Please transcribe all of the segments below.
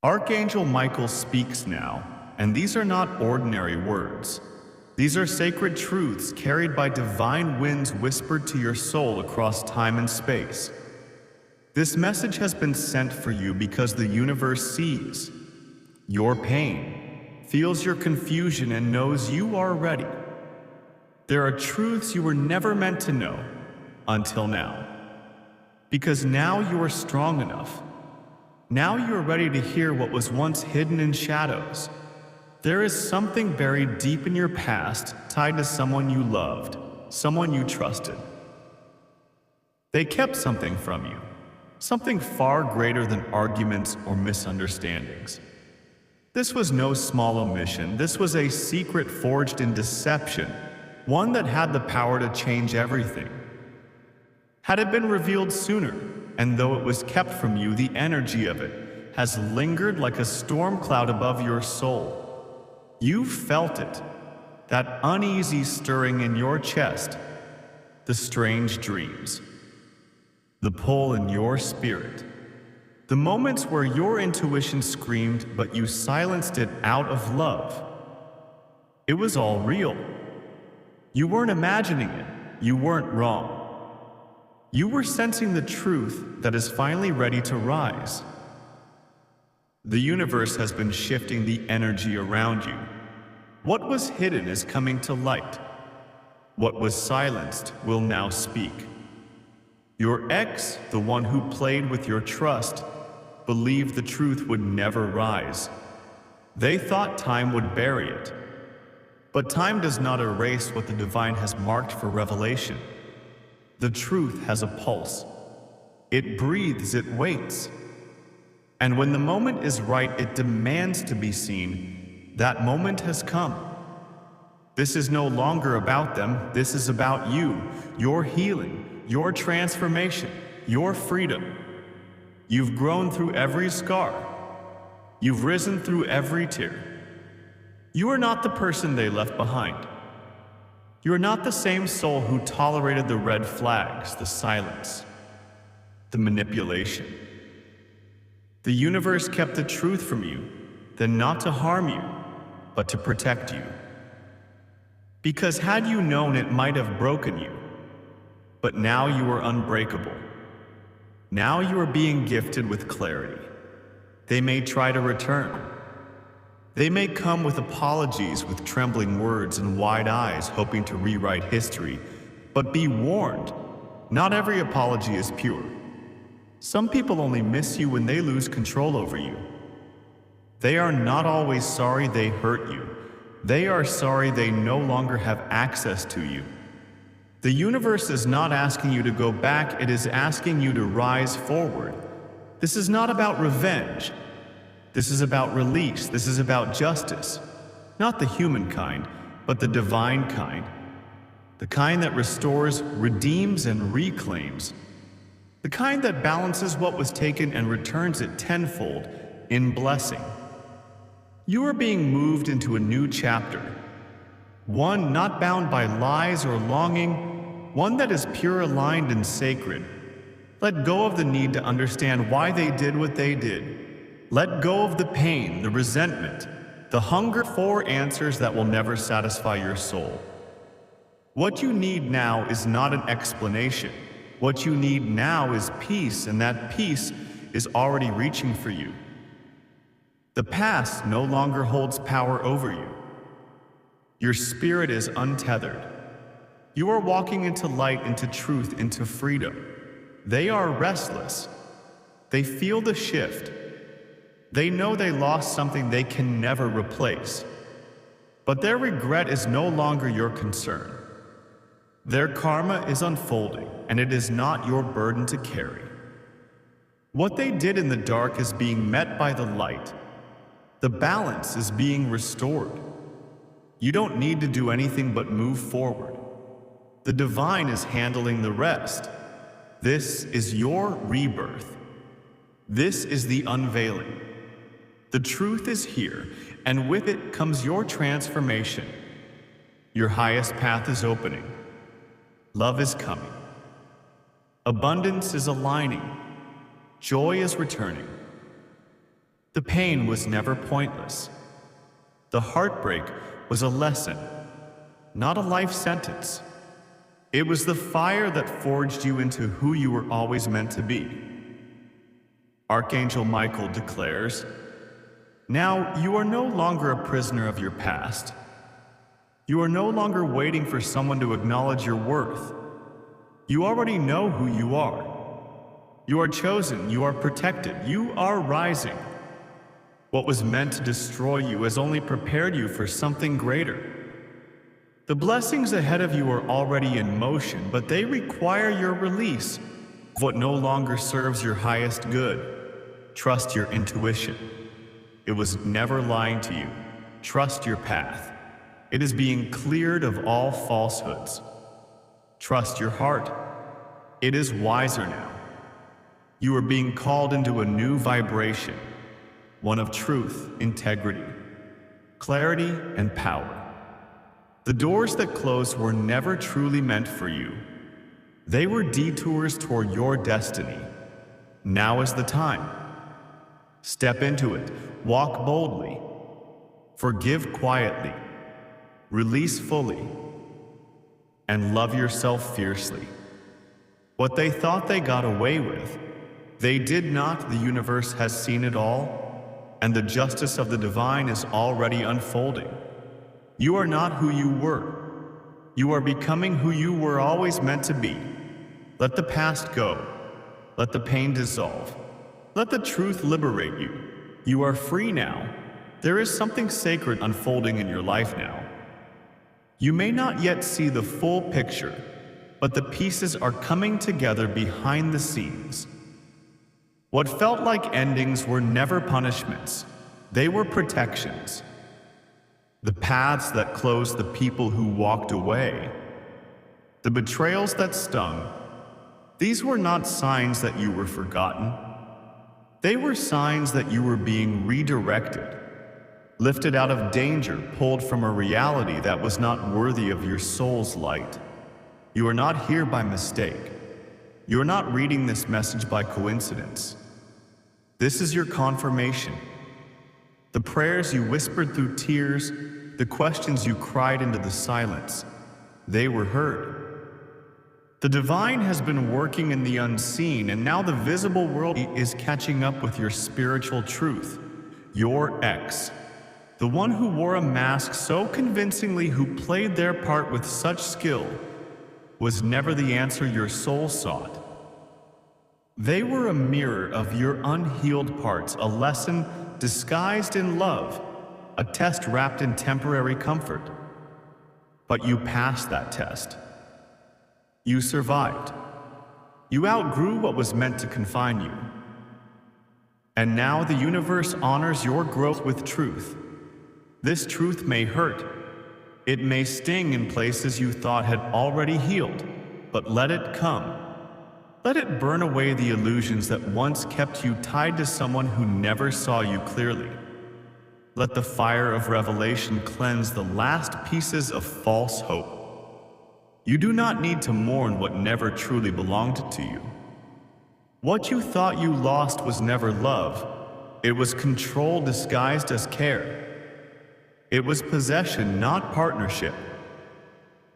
Archangel Michael speaks now, and these are not ordinary words. These are sacred truths carried by divine winds whispered to your soul across time and space. This message has been sent for you because the universe sees your pain, feels your confusion, and knows you are ready. There are truths you were never meant to know until now. Because now you are strong enough. Now you are ready to hear what was once hidden in shadows. There is something buried deep in your past, tied to someone you loved, someone you trusted. They kept something from you, something far greater than arguments or misunderstandings. This was no small omission. This was a secret forged in deception, one that had the power to change everything. Had it been revealed sooner, and though it was kept from you, the energy of it has lingered like a storm cloud above your soul. You felt it, that uneasy stirring in your chest, the strange dreams, the pull in your spirit, the moments where your intuition screamed but you silenced it out of love. It was all real. You weren't imagining it. You weren't wrong. You were sensing the truth that is finally ready to rise. The universe has been shifting the energy around you. What was hidden is coming to light. What was silenced will now speak. Your ex, the one who played with your trust, believed the truth would never rise. They thought time would bury it. But time does not erase what the divine has marked for revelation. The truth has a pulse. It breathes, it waits. And when the moment is right, it demands to be seen. That moment has come. This is no longer about them. This is about you, your healing, your transformation, your freedom. You've grown through every scar. You've risen through every tear. You are not the person they left behind. You are not the same soul who tolerated the red flags, the silence, the manipulation. The universe kept the truth from you, then not to harm you, but to protect you. Because had you known, it might have broken you. But now you are unbreakable. Now you are being gifted with clarity. They may try to return. They may come with apologies, with trembling words and wide eyes, hoping to rewrite history. But be warned, not every apology is pure. Some people only miss you when they lose control over you. They are not always sorry they hurt you. They are sorry they no longer have access to you. The universe is not asking you to go back, it is asking you to rise forward. This is not about revenge. This is about release. This is about justice. Not the human kind, but the divine kind. The kind that restores, redeems, and reclaims. The kind that balances what was taken and returns it tenfold in blessing. You are being moved into a new chapter. One not bound by lies or longing. One that is pure, aligned, and sacred. Let go of the need to understand why they did what they did. Let go of the pain, the resentment, the hunger for answers that will never satisfy your soul. What you need now is not an explanation. What you need now is peace, and that peace is already reaching for you. The past no longer holds power over you. Your spirit is untethered. You are walking into light, into truth, into freedom. They are restless. They feel the shift. They know they lost something they can never replace. But their regret is no longer your concern. Their karma is unfolding, and it is not your burden to carry. What they did in the dark is being met by the light. The balance is being restored. You don't need to do anything but move forward. The divine is handling the rest. This is your rebirth. This is the unveiling. The truth is here, and with it comes your transformation. Your highest path is opening. Love is coming. Abundance is aligning. Joy is returning. The pain was never pointless. The heartbreak was a lesson, not a life sentence. It was the fire that forged you into who you were always meant to be. Archangel Michael declares, "Now you are no longer a prisoner of your past. You are no longer waiting for someone to acknowledge your worth. You already know who you are. You are chosen, you are protected, you are rising. What was meant to destroy you has only prepared you for something greater. The blessings ahead of you are already in motion, but they require your release of what no longer serves your highest good. Trust your intuition. It was never lying to you. Trust your path. It is being cleared of all falsehoods. Trust your heart. It is wiser now. You are being called into a new vibration, one of truth, integrity, clarity, and power. The doors that closed were never truly meant for you. They were detours toward your destiny. Now is the time. Step into it. Walk boldly. Forgive quietly. Release fully. And love yourself fiercely. What they thought they got away with, they did not. The universe has seen it all, and the justice of the divine is already unfolding. You are not who you were. You are becoming who you were always meant to be. Let the past go. Let the pain dissolve. Let the truth liberate you. You are free now. There is something sacred unfolding in your life now. You may not yet see the full picture, but the pieces are coming together behind the scenes. What felt like endings were never punishments. They were protections. The paths that closed the people who walked away. The betrayals that stung. These were not signs that you were forgotten. They were signs that you were being redirected, lifted out of danger, pulled from a reality that was not worthy of your soul's light. You are not here by mistake. You are not reading this message by coincidence. This is your confirmation. The prayers you whispered through tears, the questions you cried into the silence, they were heard. The divine has been working in the unseen, and now the visible world is catching up with your spiritual truth. Your ex, the one who wore a mask so convincingly, who played their part with such skill, was never the answer your soul sought. They were a mirror of your unhealed parts, a lesson disguised in love, a test wrapped in temporary comfort. But you passed that test. You survived. You outgrew what was meant to confine you. And now the universe honors your growth with truth. This truth may hurt. It may sting in places you thought had already healed, but let it come. Let it burn away the illusions that once kept you tied to someone who never saw you clearly. Let the fire of revelation cleanse the last pieces of false hope. You do not need to mourn what never truly belonged to you. What you thought you lost was never love. It was control disguised as care. It was possession, not partnership.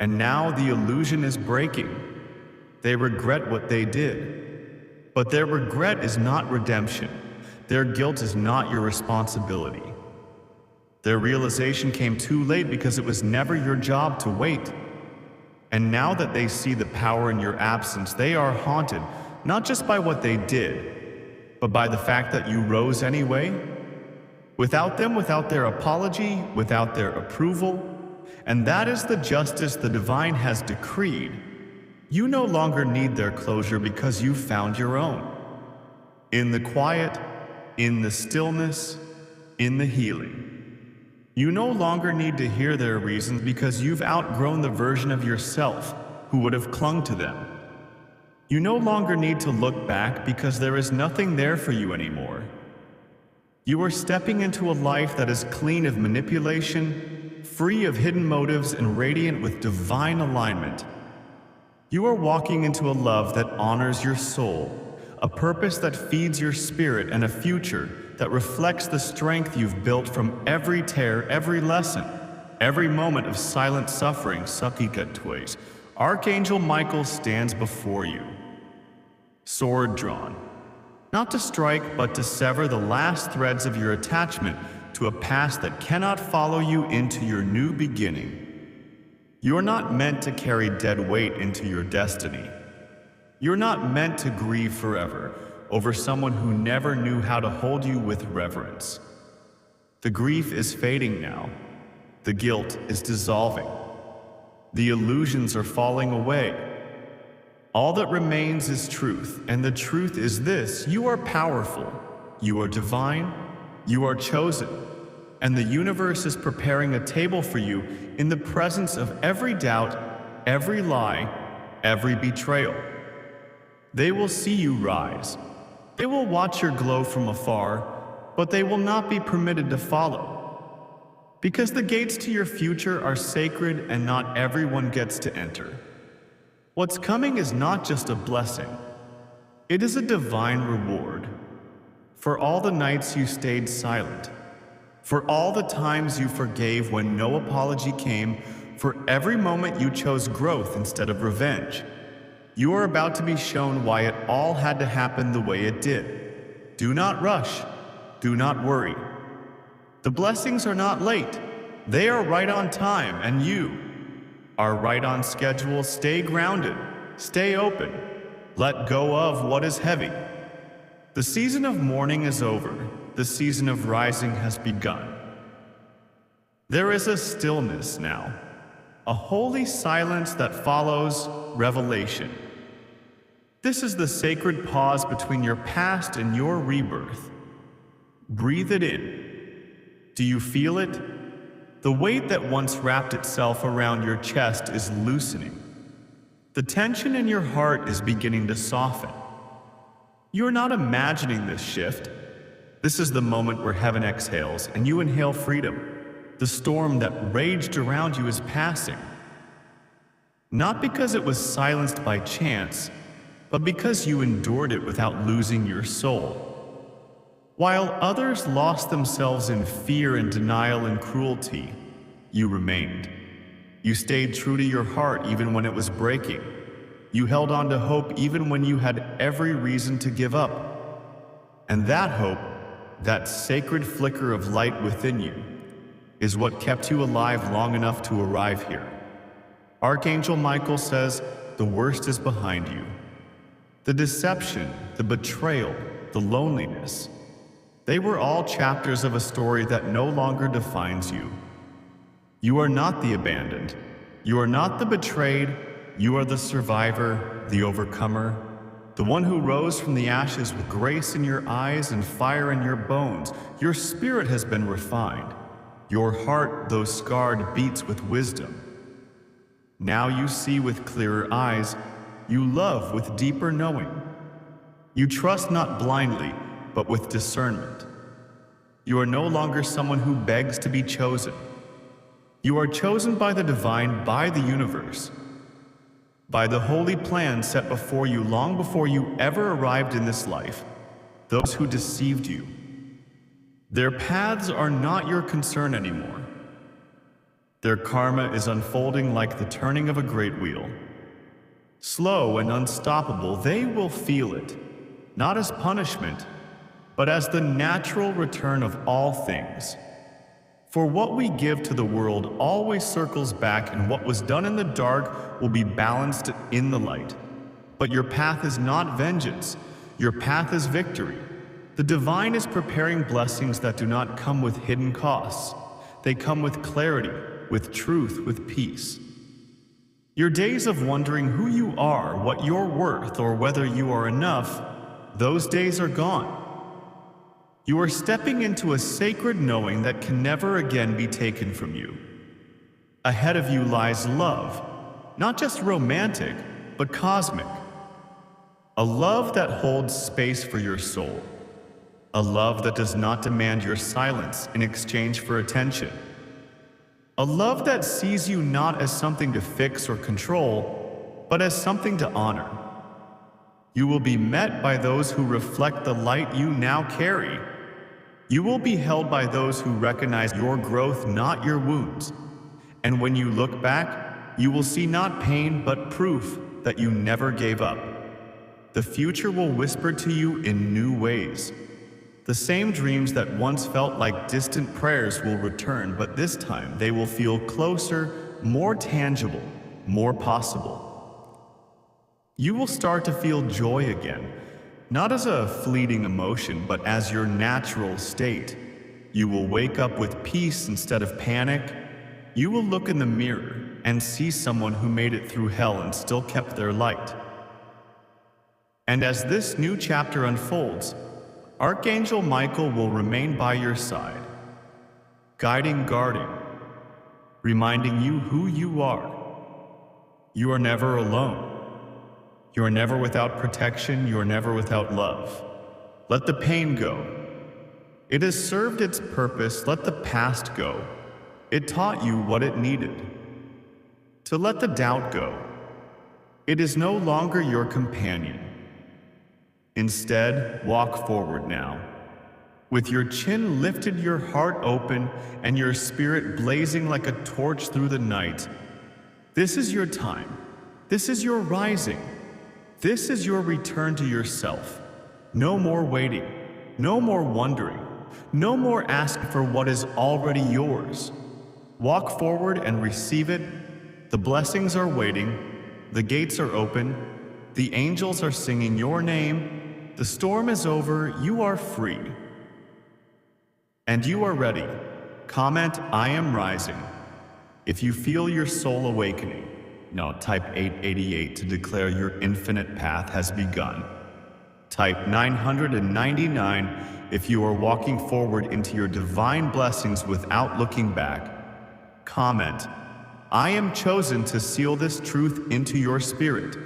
And now the illusion is breaking. They regret what they did. But their regret is not redemption. Their guilt is not your responsibility. Their realization came too late because it was never your job to wait. And now that they see the power in your absence, they are haunted, not just by what they did, but by the fact that you rose anyway. Without them, without their apology, without their approval. And that is the justice the divine has decreed. You no longer need their closure because you found your own. In the quiet, in the stillness, in the healing. You no longer need to hear their reasons because you've outgrown the version of yourself who would have clung to them. You no longer need to look back because there is nothing there for you anymore. You are stepping into a life that is clean of manipulation, free of hidden motives, and radiant with divine alignment. You are walking into a love that honors your soul, a purpose that feeds your spirit, and a future that reflects the strength you've built from every tear, every lesson, every moment of silent suffering. Sakikatways. Archangel Michael stands before you, sword drawn, not to strike, but to sever the last threads of your attachment to a past that cannot follow you into your new beginning. You are not meant to carry dead weight into your destiny. You're not meant to grieve forever over someone who never knew how to hold you with reverence. The grief is fading now. The guilt is dissolving. The illusions are falling away. All that remains is truth, and the truth is this: you are powerful, you are divine, you are chosen, and the universe is preparing a table for you in the presence of every doubt, every lie, every betrayal. They will see you rise. They will watch your glow from afar, but they will not be permitted to follow. Because the gates to your future are sacred and not everyone gets to enter. What's coming is not just a blessing. It is a divine reward. For all the nights you stayed silent, for all the times you forgave when no apology came, for every moment you chose growth instead of revenge. You are about to be shown why it all had to happen the way it did. Do not rush. Do not worry. The blessings are not late. They are right on time, and you are right on schedule. Stay grounded. Stay open. Let go of what is heavy. The season of mourning is over. The season of rising has begun. There is a stillness now, a holy silence that follows revelation. This is the sacred pause between your past and your rebirth. Breathe it in. Do you feel it? The weight that once wrapped itself around your chest is loosening. The tension in your heart is beginning to soften. You are not imagining this shift. This is the moment where heaven exhales and you inhale freedom. The storm that raged around you is passing. Not because it was silenced by chance, but because you endured it without losing your soul. While others lost themselves in fear and denial and cruelty, you remained. You stayed true to your heart even when it was breaking. You held on to hope even when you had every reason to give up. And that hope, that sacred flicker of light within you, is what kept you alive long enough to arrive here. Archangel Michael says, the worst is behind you. The deception, the betrayal, the loneliness, they were all chapters of a story that no longer defines you. You are not the abandoned. You are not the betrayed. You are the survivor, the overcomer, the one who rose from the ashes with grace in your eyes and fire in your bones. Your spirit has been refined. Your heart, though scarred, beats with wisdom. Now you see with clearer eyes. You love with deeper knowing. You trust not blindly, but with discernment. You are no longer someone who begs to be chosen. You are chosen by the divine, by the universe, by the holy plan set before you long before you ever arrived in this life. Those who deceived you, their paths are not your concern anymore. Their karma is unfolding like the turning of a great wheel. Slow and unstoppable, they will feel it, not as punishment, but as the natural return of all things. For what we give to the world always circles back, and what was done in the dark will be balanced in the light. But your path is not vengeance. Your path is victory. The divine is preparing blessings that do not come with hidden costs. They come with clarity, with truth, with peace. Your days of wondering who you are, what you're worth, or whether you are enough, those days are gone. You are stepping into a sacred knowing that can never again be taken from you. Ahead of you lies love, not just romantic, but cosmic. A love that holds space for your soul. A love that does not demand your silence in exchange for attention. A love that sees you not as something to fix or control, but as something to honor. You will be met by those who reflect the light you now carry. You will be held by those who recognize your growth, not your wounds. And when you look back, you will see not pain, but proof that you never gave up. The future will whisper to you in new ways. The same dreams that once felt like distant prayers will return, but this time they will feel closer, more tangible, more possible. You will start to feel joy again, not as a fleeting emotion, but as your natural state. You will wake up with peace instead of panic. You will look in the mirror and see someone who made it through hell and still kept their light. And as this new chapter unfolds, Archangel Michael will remain by your side, guiding, guarding, reminding you who you are. You are never alone. You are never without protection. You are never without love. Let the pain go. It has served its purpose. Let the past go. It taught you what it needed. To let the doubt go. It is no longer your companion. Instead, walk forward now. With your chin lifted, your heart open, and your spirit blazing like a torch through the night. This is your time. This is your rising. This is your return to yourself. No more waiting. No more wondering. No more asking for what is already yours. Walk forward and receive it. The blessings are waiting. The gates are open. The angels are singing your name. The storm is over. You are free. And you are ready. Comment, I am rising. If you feel your soul awakening, now type 888 to declare your infinite path has begun. Type 999 if you are walking forward into your divine blessings without looking back. Comment, I am chosen to seal this truth into your spirit.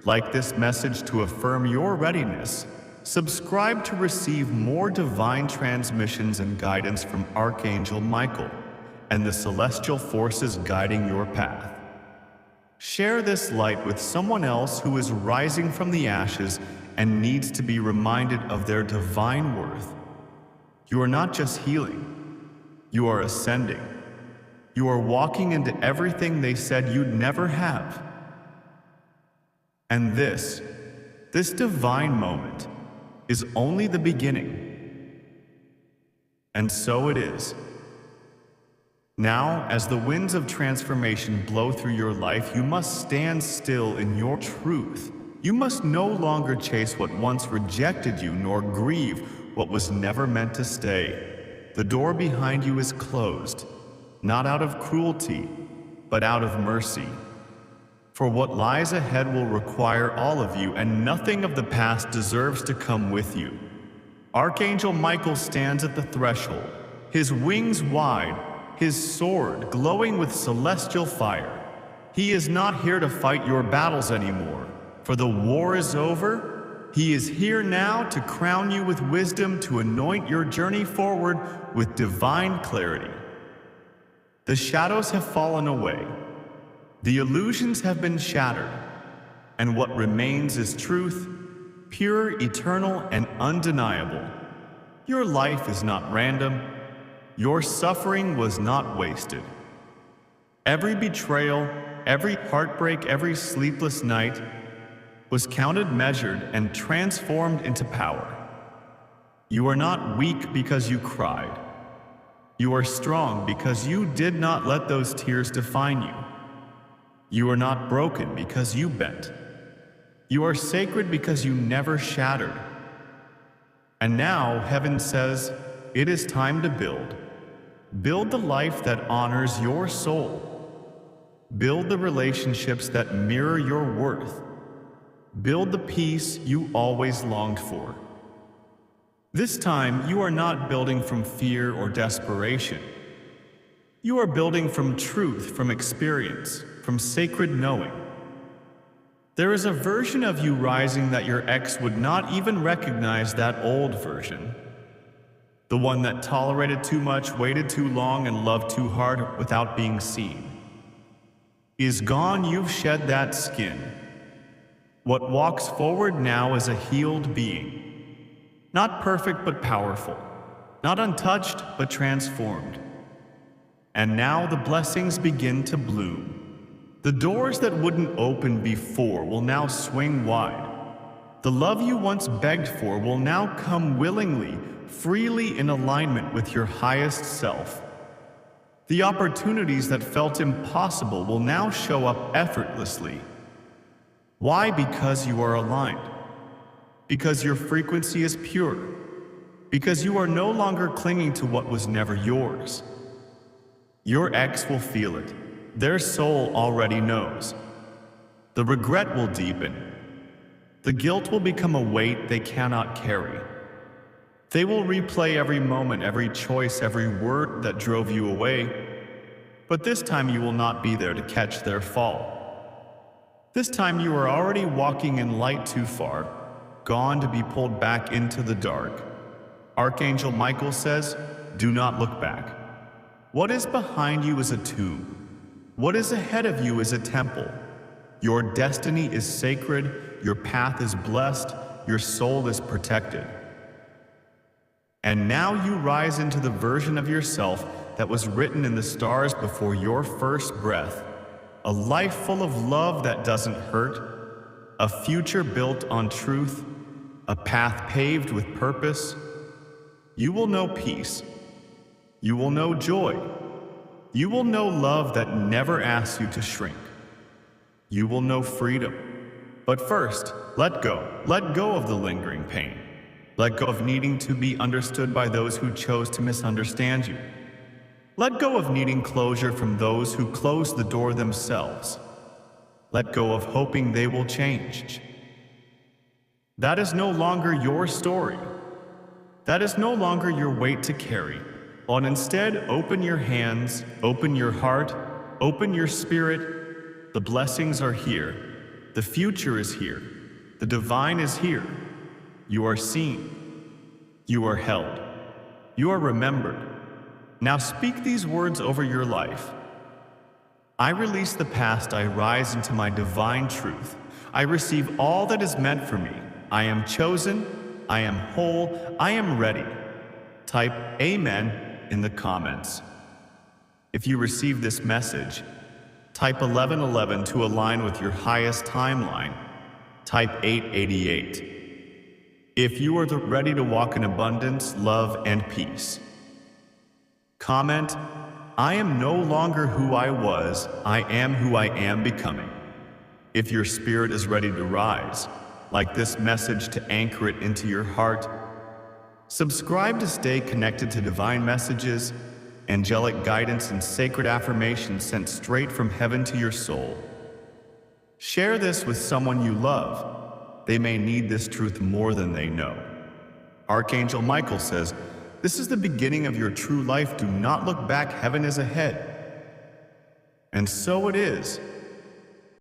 Like this message to affirm your readiness. Subscribe to receive more divine transmissions and guidance from Archangel Michael and the celestial forces guiding your path. Share this light with someone else who is rising from the ashes and needs to be reminded of their divine worth. You are not just healing, you are ascending. You are walking into everything they said you'd never have. And this divine moment is only the beginning. And so it is. Now, as the winds of transformation blow through your life, you must stand still in your truth. You must no longer chase what once rejected you, nor grieve what was never meant to stay. The door behind you is closed, not out of cruelty, but out of mercy. For what lies ahead will require all of you, and nothing of the past deserves to come with you. Archangel Michael stands at the threshold, his wings wide, his sword glowing with celestial fire. He is not here to fight your battles anymore, for the war is over. He is here now to crown you with wisdom, to anoint your journey forward with divine clarity. The shadows have fallen away. The illusions have been shattered, and what remains is truth, pure, eternal, and undeniable. Your life is not random. Your suffering was not wasted. Every betrayal, every heartbreak, every sleepless night was counted, measured, and transformed into power. You are not weak because you cried. You are strong because you did not let those tears define you. You are not broken because you bent. You are sacred because you never shattered. And now heaven says, it is time to build. Build the life that honors your soul. Build the relationships that mirror your worth. Build the peace you always longed for. This time, you are not building from fear or desperation. You are building from truth, from experience, from sacred knowing. There is a version of you rising that your ex would not even recognize, that old version. The one that tolerated too much, waited too long, and loved too hard without being seen. Is gone. You've shed that skin. What walks forward now is a healed being. Not perfect, but powerful. not untouched, but transformed. And now the blessings begin to bloom. The doors that wouldn't open before will now swing wide. The love you once begged for will now come willingly, freely in alignment with your highest self. The opportunities that felt impossible will now show up effortlessly. Why? Because you are aligned. Because your frequency is pure. Because you are no longer clinging to what was never yours. Your ex will feel it. Their soul already knows. The regret will deepen. The guilt will become a weight they cannot carry. They will replay every moment, every choice, every word that drove you away. But this time you will not be there to catch their fall. This time you are already walking in light too far, gone to be pulled back into the dark. Archangel Michael says, do not look back. What is behind you is a tomb. What is ahead of you is a temple. Your destiny is sacred, your path is blessed, your soul is protected. And now you rise into the version of yourself that was written in the stars before your first breath. A life full of love that doesn't hurt, a future built on truth, a path paved with purpose. You will know peace. You will know joy. You will know love that never asks you to shrink. You will know freedom. But first, let go. Let go of the lingering pain. Let go of needing to be understood by those who chose to misunderstand you. Let go of needing closure from those who closed the door themselves. Let go of hoping they will change. That is no longer your story. That is no longer your weight to carry. But instead, open your hands, open your heart, open your spirit. The blessings are here. The future is here. The divine is here. You are seen. You are held. You are remembered. Now speak these words over your life. I release the past. I rise into my divine truth. I receive all that is meant for me. I am chosen. I am whole. I am ready. Type Amen in the comments. If you receive this message, type 1111 to align with your highest timeline. Type 888. If you are ready to walk in abundance, love, and peace. Comment, I am no longer who I was, I am who I am becoming. If your spirit is ready to rise, like this message to anchor it into your heart, subscribe to stay connected to divine messages, angelic guidance, and sacred affirmations sent straight from heaven to your soul. Share this with someone you love. They may need this truth more than they know. Archangel Michael says, this is the beginning of your true life. Do not look back. Heaven is ahead. And so it is.